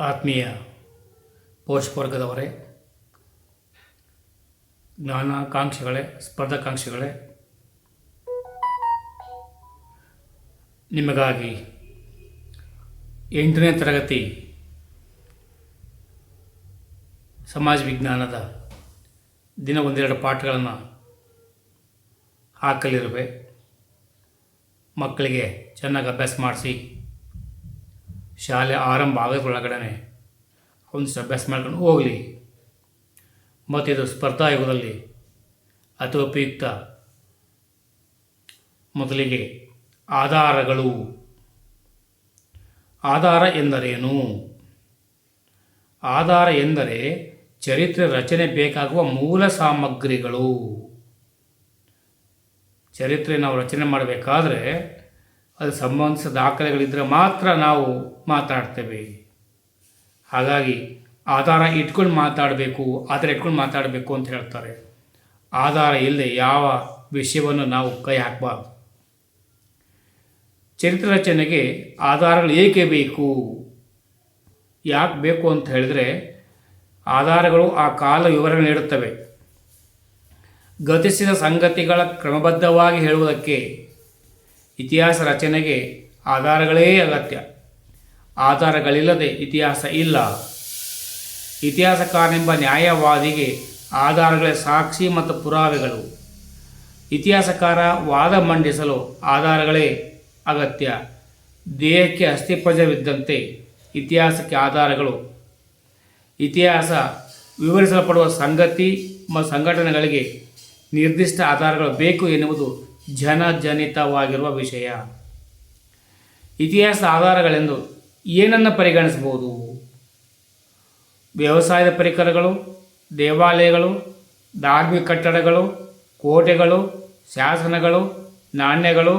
ಆತ್ಮೀಯ ಪೋಷಕವರ್ಗದವರೇ, ಜ್ಞಾನಾಕಾಂಕ್ಷಿಗಳೇ, ಸ್ಪರ್ಧಾಕಾಂಕ್ಷಿಗಳೇ, ನಿಮಗಾಗಿ 8ನೇ ತರಗತಿ ಸಮಾಜ ವಿಜ್ಞಾನದ ದಿನ ಒಂದೆರಡು ಪಾಠಗಳನ್ನು ಹಾಕಲಿರುವೆ. ಮಕ್ಕಳಿಗೆ ಚೆನ್ನಾಗಿ ಅಭ್ಯಾಸ ಮಾಡಿಸಿ ಶಾಲೆ ಆರಂಭ ಆಗೋದ್ರೊಳಗಡೆ ಒಂದಿಷ್ಟು ಅಭ್ಯಾಸ ಮಾಡ್ಕೊಂಡು ಹೋಗಲಿ. ಮತ್ತು ಇದು ಸ್ಪರ್ಧಾಯುಗದಲ್ಲಿ ಅತಿ ಉಪಯುಕ್ತ. ಮೊದಲಿಗೆ ಆಧಾರಗಳು. ಆಧಾರ ಎಂದರೇನು? ಆಧಾರ ಎಂದರೆ ಚರಿತ್ರೆ ರಚನೆ ಬೇಕಾಗುವ ಮೂಲ ಸಾಮಗ್ರಿಗಳು. ಚರಿತ್ರೆ ನಾವು ರಚನೆ ಮಾಡಬೇಕಾದ್ರೆ ಅದು ಸಂಬಂಧಿಸಿದ ದಾಖಲೆಗಳಿದ್ದರೆ ಮಾತ್ರ ನಾವು ಮಾತಾಡ್ತೇವೆ. ಹಾಗಾಗಿ ಆಧಾರ ಇಟ್ಕೊಂಡು ಮಾತಾಡಬೇಕು ಅಂತ ಹೇಳ್ತಾರೆ. ಆಧಾರ ಇಲ್ಲದೆ ಯಾವ ವಿಷಯವನ್ನು ನಾವು ಕೈ ಹಾಕಬಾರ್ದು. ಚರಿತ್ರೆ ರಚನೆಗೆ ಆಧಾರಗಳು ಏಕೆ ಬೇಕು? ಯಾಕೆ ಬೇಕು ಅಂತ ಹೇಳಿದರೆ, ಆಧಾರಗಳು ಆ ಕಾಲ ವಿವರಣೆ ನೀಡುತ್ತವೆ. ಗತಿಸಿದ ಸಂಗತಿಗಳ ಕ್ರಮಬದ್ಧವಾಗಿ ಹೇಳುವುದಕ್ಕೆ ಇತಿಹಾಸ ರಚನೆಗೆ ಆಧಾರಗಳೇ ಅಗತ್ಯ. ಆಧಾರಗಳಿಲ್ಲದೆ ಇತಿಹಾಸ ಇಲ್ಲ. ಇತಿಹಾಸಕಾರನೆಂಬ ನ್ಯಾಯವಾದಿಗೆ ಆಧಾರಗಳೇ ಸಾಕ್ಷಿ ಮತ್ತು ಪುರಾವೆಗಳು. ಇತಿಹಾಸಕಾರ ವಾದ ಮಂಡಿಸಲು ಆಧಾರಗಳೇ ಅಗತ್ಯ. ದೇಹಕ್ಕೆ ಅಸ್ಥಿಪಂಜರವಿದ್ದಂತೆ ಇತಿಹಾಸಕ್ಕೆ ಆಧಾರಗಳು. ಇತಿಹಾಸ ವಿವರಿಸಲ್ಪಡುವ ಸಂಗತಿ ಮತ್ತು ಸಂಘಟನೆಗಳಿಗೆ ನಿರ್ದಿಷ್ಟ ಆಧಾರಗಳು ಬೇಕು ಎನ್ನುವುದು ಜನಜನಿತವಾಗಿರುವ ವಿಷಯ. ಇತಿಹಾಸದ ಆಧಾರಗಳೆಂದು ಏನನ್ನು ಪರಿಗಣಿಸಬಹುದು? ವ್ಯವಸಾಯದ ಪರಿಕರಗಳು, ದೇವಾಲಯಗಳು, ಧಾರ್ಮಿಕ ಕಟ್ಟಡಗಳು, ಕೋಟೆಗಳು, ಶಾಸನಗಳು, ನಾಣ್ಯಗಳು,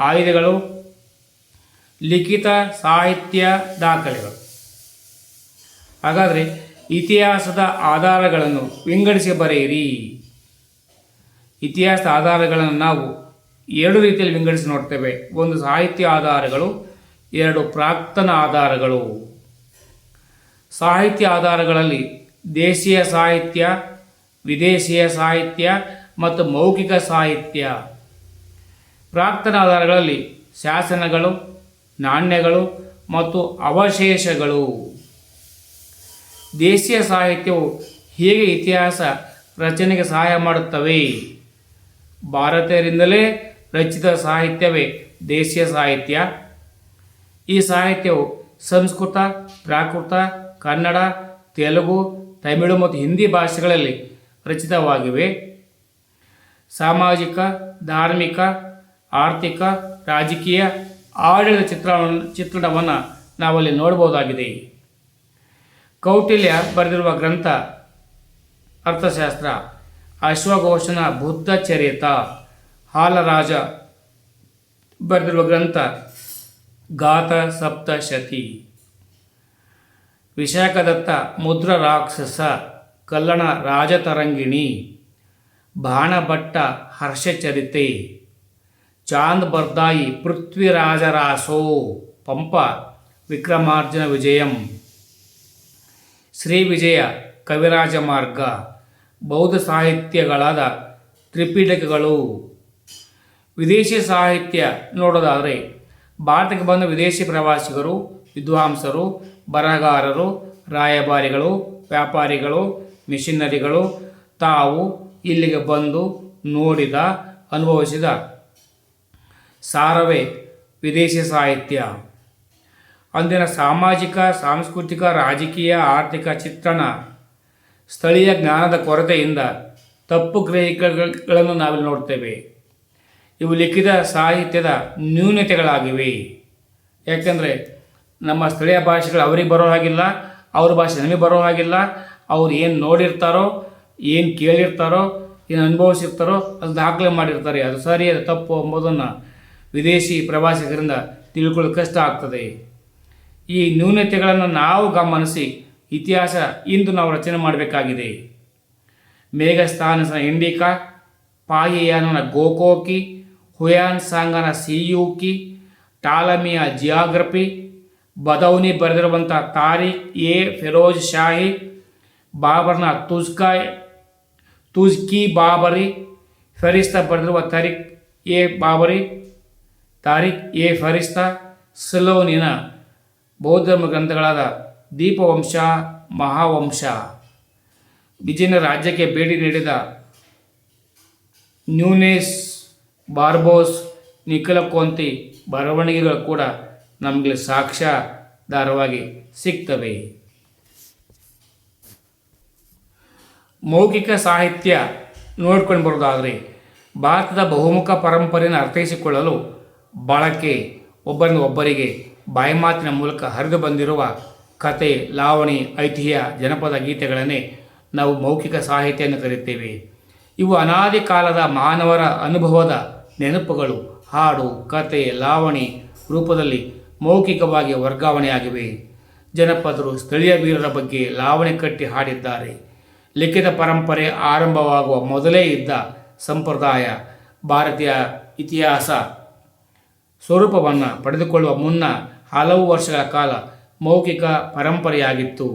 ಆಯುಧಗಳು, ಲಿಖಿತ ಸಾಹಿತ್ಯ ದಾಖಲೆಗಳು. ಹಾಗಾದರೆ ಇತಿಹಾಸದ ಆಧಾರಗಳನ್ನು ವಿಂಗಡಿಸಿ ಬರೆಯಿರಿ. ಇತಿಹಾಸದ ಆಧಾರಗಳನ್ನು ನಾವು ಎರಡು ರೀತಿಯಲ್ಲಿ ವಿಂಗಡಿಸಿ ನೋಡ್ತೇವೆ. ಒಂದು ಸಾಹಿತ್ಯ ಆಧಾರಗಳು, ಎರಡು ಪ್ರಾಕ್ತನ ಆಧಾರಗಳು. ಸಾಹಿತ್ಯ ಆಧಾರಗಳಲ್ಲಿ ದೇಶೀಯ ಸಾಹಿತ್ಯ, ವಿದೇಶೀಯ ಸಾಹಿತ್ಯ ಮತ್ತು ಮೌಖಿಕ ಸಾಹಿತ್ಯ. ಪ್ರಾಕ್ತನ ಆಧಾರಗಳಲ್ಲಿ ಶಾಸನಗಳು, ನಾಣ್ಯಗಳು ಮತ್ತು ಅವಶೇಷಗಳು. ದೇಶೀಯ ಸಾಹಿತ್ಯವು ಹೇಗೆ ಇತಿಹಾಸ ರಚನೆಗೆ ಸಹಾಯ ಮಾಡುತ್ತವೆ? ಭಾರತೀಯರಿಂದಲೇ ರಚಿತ ಸಾಹಿತ್ಯವೇ ದೇಶೀಯ ಸಾಹಿತ್ಯ. ಈ ಸಾಹಿತ್ಯವು ಸಂಸ್ಕೃತ, ಪ್ರಾಕೃತ, ಕನ್ನಡ, ತೆಲುಗು, ತಮಿಳು ಮತ್ತು ಹಿಂದಿ ಭಾಷೆಗಳಲ್ಲಿ ರಚಿತವಾಗಿವೆ. ಸಾಮಾಜಿಕ, ಧಾರ್ಮಿಕ, ಆರ್ಥಿಕ, ರಾಜಕೀಯ, ಆಡಳಿತ ಚಿತ್ರಣವನ್ನು ನಾವಲ್ಲಿ ನೋಡಬಹುದಾಗಿದೆ. ಕೌಟಿಲ್ಯ ಬರೆದಿರುವ ಗ್ರಂಥ ಅರ್ಥಶಾಸ್ತ್ರ, ಅಶ್ವಘೋಷನ ಬುದ್ಧ ಚರಿತ, ಹಾಲರಾಜ ಬರೆದಿರುವ ಗ್ರಂಥ ಗಾಥ ಸಪ್ತಶತಿ, ವಿಶಾಖದತ್ತ ಮುದ್ರ ರಾಕ್ಷಸ, ಕಲ್ಲಣ ರಾಜತರಂಗಿಣಿ, ಬಾಣಭಟ್ಟ ಹರ್ಷಚರಿತೆ, ಚಾಂದ್ ಬರ್ದಾಯಿ ಪೃಥ್ವಿರಾಜರಾಸೋ, ಪಂಪ ವಿಕ್ರಮಾರ್ಜುನ ವಿಜಯಂ, ಶ್ರೀ ವಿಜಯ ಕವಿರಾಜ ಮಾರ್ಗ, ಬೌದ್ಧ ಸಾಹಿತ್ಯಗಳಾದ ತ್ರಿಪಿಟಕಗಳು. ವಿದೇಶಿ ಸಾಹಿತ್ಯ ನೋಡೋದಾದರೆ, ಭಾರತಕ್ಕೆ ಬಂದ ವಿದೇಶಿ ಪ್ರವಾಸಿಗರು, ವಿದ್ವಾಂಸರು, ಬರಹಗಾರರು, ರಾಯಭಾರಿಗಳು, ವ್ಯಾಪಾರಿಗಳು, ಮಿಷನರಿಗಳು ತಾವು ಇಲ್ಲಿಗೆ ಬಂದು ನೋಡಿದ, ಅನುಭವಿಸಿದ ಸಾರವೇ ವಿದೇಶಿ ಸಾಹಿತ್ಯ. ಅಂದಿನ ಸಾಮಾಜಿಕ, ಸಾಂಸ್ಕೃತಿಕ, ರಾಜಕೀಯ, ಆರ್ಥಿಕ ಚಿತ್ರಣ, ಸ್ಥಳೀಯ ಜ್ಞಾನದ ಕೊರತೆಯಿಂದ ತಪ್ಪು ಗ್ರಹಿಕೆಗಳನ್ನು ನಾವಿಲ್ಲಿ ನೋಡ್ತೇವೆ. ಇವು ಲಿಖಿತ ಸಾಹಿತ್ಯದ ನ್ಯೂನತೆಗಳಾಗಿವೆ. ಯಾಕೆಂದರೆ ನಮ್ಮ ಸ್ಥಳೀಯ ಭಾಷೆಗಳು ಅವ್ರಿಗೆ ಬರೋ ಹಾಗಿಲ್ಲ, ಅವ್ರ ಭಾಷೆ ನಮಗೆ ಬರೋ ಹಾಗಿಲ್ಲ. ಅವ್ರು ಏನು ನೋಡಿರ್ತಾರೋ, ಏನು ಕೇಳಿರ್ತಾರೋ, ಏನು ಅನುಭವಿಸಿರ್ತಾರೋ ಅದು ದಾಖಲೆ ಮಾಡಿರ್ತಾರೆ. ಅದು ಸರಿ, ಅದು ತಪ್ಪು ಎಂಬುದನ್ನು ವಿದೇಶಿ ಪ್ರವಾಸಿಗರಿಂದ ತಿಳ್ಕೊಳ್ಳೋದು ಕಷ್ಟ ಆಗ್ತದೆ. ಈ ನ್ಯೂನತೆಗಳನ್ನು ನಾವು ಗಮನಿಸಿ ಇತಿಹಾಸ ಇಂದು ನಾವು ರಚನೆ ಮಾಡಬೇಕಾಗಿದೆ. ಮೇಘಸ್ಥಾನಸನ ಇಂಡಿಕಾ, ಪಾಯಿಯಾನನ ಗೋಕೋಕಿ, ಹುಯಾನ್ ಸಾಂಗನ ಸಿಯೂಕಿ, ಟಾಲಮಿಯ ಜಿಯಾಗ್ರಫಿ, ಬದೌನಿ ಬರೆದಿರುವಂಥ ತಾರಿಕ್ ಎ ಫಿರೋಜ್ ಶಾಹಿ, ಬಾಬರ್ನ ತುಜ್ಕಿ ಬಾಬರಿ, ಫರಿಸ್ತಾ ಬರೆದಿರುವ ತಾರಿಕ್ ಎ ಫರಿಸ್ತಾ, ಸಿಲೋನಿನ ಬೌದ್ಧ ಧರ್ಮ ಗ್ರಂಥಗಳಾದ ದೀಪವಂಶ, ಮಹಾವಂಶ, ವಿಜಯನ ರಾಜ್ಯಕ್ಕೆ ಭೇಟಿ ನೀಡಿದ ನ್ಯೂನೆಸ್, ಬಾರ್ಬೋಸ್, ನಿಕಲಕೊಂತಿ ಬರವಣಿಗೆಗಳು ಕೂಡ ನಮಗೆ ಸಾಕ್ಷ್ಯಾಧಾರವಾಗಿ ಸಿಗ್ತವೆ. ಮೌಖಿಕ ಸಾಹಿತ್ಯ ನೋಡ್ಕೊಂಡು ಬರೋದಾದರೆ ಭಾರತದ ಬಹುಮುಖ ಪರಂಪರೆಯನ್ನು ಅರ್ಥೈಸಿಕೊಳ್ಳಲು ಬಳಕೆ, ಒಬ್ಬರಿಂದ ಒಬ್ಬರಿಗೆ ಬಾಯಿಮಾತಿನ ಮೂಲಕ ಹರಿದು ಬಂದಿರುವ ಕತೆ, ಲಾವಣಿ, ಐತಿಹ್ಯ, ಜನಪದ ಗೀತೆಗಳನ್ನೇ ನಾವು ಮೌಖಿಕ ಸಾಹಿತ್ಯ ಎಂದು ಕರೆಯುತ್ತೇವೆ. ಇವು ಅನಾದಿ ಕಾಲದ ಮಾನವರ ಅನುಭವದ ನೆನಪುಗಳು ಹಾಡು, ಕತೆ, ಲಾವಣಿ ರೂಪದಲ್ಲಿ ಮೌಖಿಕವಾಗಿ ವರ್ಗಾವಣೆಯಾಗಿವೆ. ಜನಪದರು ಸ್ಥಳೀಯ ವೀರರ ಬಗ್ಗೆ ಲಾವಣಿ ಕಟ್ಟಿ ಹಾಡಿದ್ದಾರೆ. ಲಿಖಿತ ಪರಂಪರೆ ಆರಂಭವಾಗುವ ಮೊದಲೇ ಇದ್ದ ಸಂಪ್ರದಾಯ ಭಾರತೀಯ ಇತಿಹಾಸ ಸ್ವರೂಪವನ್ನು ಪಡೆದುಕೊಳ್ಳುವ ಮುನ್ನ ಹಲವು ವರ್ಷಗಳ ಕಾಲ ಮೌಖಿಕ ಪರಂಪರೆಯಾಗಿತ್ತು.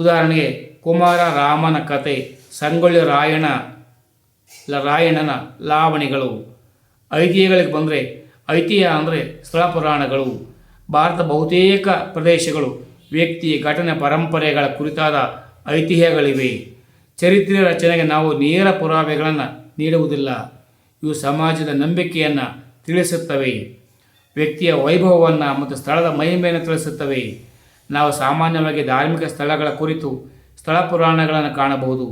ಉದಾಹರಣೆಗೆ ಕುಮಾರ ರಾಮನ ಕತೆ, ಸಂಗೊಳ್ಳಿ ರಾಯಣ್ಣನ ಲಾವಣಿಗಳು. ಐತಿಹ್ಯಗಳಿಗೆ ಬಂದರೆ ಐತಿಹ್ಯ ಅಂದರೆ ಸ್ಥಳ ಪುರಾಣಗಳು. ಭಾರತ ಬಹುತೇಕ ಪ್ರದೇಶಗಳು ವ್ಯಕ್ತಿ, ಘಟನೆ, ಪರಂಪರೆಗಳ ಕುರಿತಾದ ಐತಿಹ್ಯಗಳಿವೆ. ಚರಿತ್ರೆ ರಚನೆಗೆ ನಾವು ನೇರ ಪುರಾವೆಗಳನ್ನು ನೀಡುವುದಿಲ್ಲ. ಇವು ಸಮಾಜದ ನಂಬಿಕೆಯನ್ನು ತಿಳಿಸುತ್ತವೆ, ವ್ಯಕ್ತಿಯ ವೈಭವವನ್ನು ಮತ್ತು ಸ್ಥಳದ ಮಹಿಮೆಯನ್ನು ತಿಳಿಸುತ್ತವೆ. ನಾವು ಸಾಮಾನ್ಯವಾಗಿ ಧಾರ್ಮಿಕ ಸ್ಥಳಗಳ ಕುರಿತು ಸ್ಥಳ ಪುರಾಣಗಳನ್ನು ಕಾಣಬಹುದು.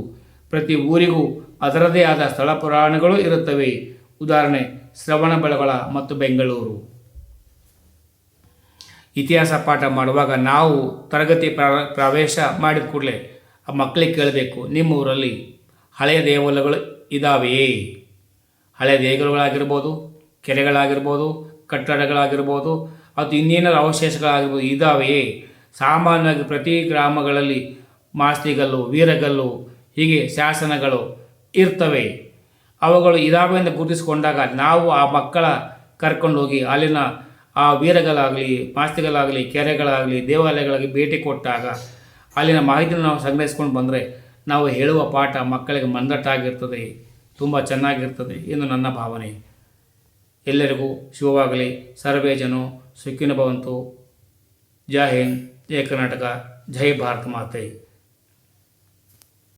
ಪ್ರತಿ ಊರಿಗೂ ಅದರದೇ ಆದ ಸ್ಥಳ ಪುರಾಣಗಳು ಇರುತ್ತವೆ. ಉದಾಹರಣೆ ಶ್ರವಣಬೆಳಗೊಳ ಮತ್ತು ಬೆಂಗಳೂರು. ಇತಿಹಾಸ ಪಾಠ ಮಾಡುವಾಗ ನಾವು ತರಗತಿ ಪ್ರವೇಶ ಮಾಡಿದ ಕೂಡಲೇ ಆ ಮಕ್ಕಳಿಗೆ ಕೇಳಬೇಕು, ನಿಮ್ಮ ಊರಲ್ಲಿ ಹಳೆಯ ದೇವಾಲಯಗಳು ಇದ್ದಾವೆಯೇ? ಹಳೆಯ ದೇಗುಲಗಳಾಗಿರ್ಬೋದು, ಕೆರೆಗಳಾಗಿರ್ಬೋದು, ಕಟ್ಟಡಗಳಾಗಿರ್ಬೋದು, ಅದು ಇನ್ನೇನಾದ್ರು ಅವಶೇಷಗಳಾಗಿರ್ಬೋದು, ಇದ್ದಾವೆಯೇ? ಸಾಮಾನ್ಯವಾಗಿ ಪ್ರತಿ ಗ್ರಾಮಗಳಲ್ಲಿ ಮಾಸ್ತಿಗಲ್ಲು, ವೀರಗಲ್ಲು, ಹೀಗೆ ಶಾಸನಗಳು ಇರ್ತವೆ. ಅವುಗಳು ಇದಾವೆ ಎಂದು ಗುರುತಿಸಿಕೊಂಡಾಗ ನಾವು ಆ ಮಕ್ಕಳ ಕರ್ಕೊಂಡೋಗಿ ಅಲ್ಲಿನ ಆ ವೀರಗಲಾಗಲಿ, ಮಾಸ್ತಿಗಲಾಗಲಿ, ಕೆರೆಗಳಾಗಲಿ, ದೇವಾಲಯಗಳಿಗೆ ಭೇಟಿ ಕೊಟ್ಟಾಗ ಅಲ್ಲಿನ ಮಾಹಿತಿಯನ್ನು ನಾವು ಸಂಗ್ರಹಿಸ್ಕೊಂಡು ಬಂದರೆ ನಾವು ಹೇಳುವ ಪಾಠ ಮಕ್ಕಳಿಗೆ ಮಂದಟ್ಟಾಗಿರ್ತದೆ, ತುಂಬ ಚೆನ್ನಾಗಿರ್ತದೆ ಎಂದು ನನ್ನ ಭಾವನೆ. ಎಲ್ಲರಿಗೂ ಶುಭವಾಗಲಿ. ಸರ್ವೇ ಜನೋ ಸುಖಿನೋ ಭವಂತು. ಜೈ ಹಿಂದ್, ಜೈ ಕರ್ನಾಟಕ, ಜೈ ಭಾರತ ಮಾತೆ.